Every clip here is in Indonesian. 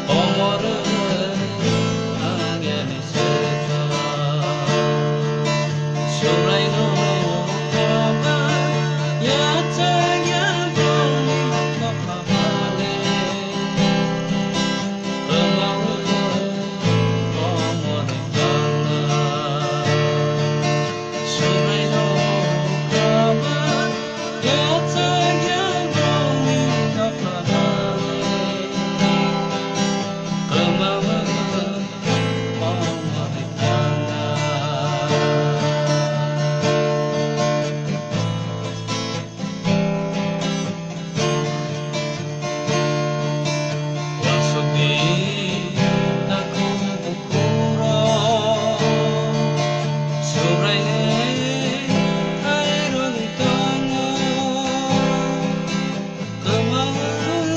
Omorun angin segar Suraino kabar nyatanya bumi kapale Kemauan omor kabar Suraino kabar nyatanya bumi kapale Kemauan omor kabar Wasuki aku bukuro Surai airun tango Kemauan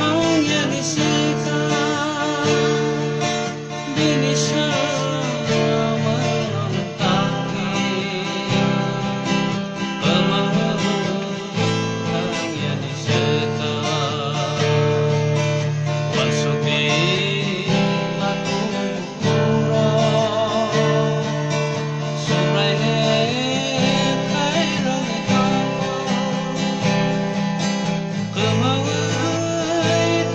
hanya disekat Bini sama menangi Kemauan hanya disekat Wasuki aku bukuro Surai airun tango Kemauan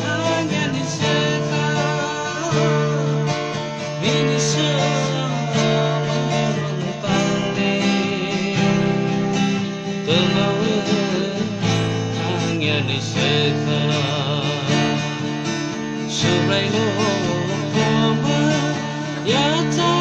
hanya disekat Bini sama menanti Kemauan hanya disekat Surai no kabar nyata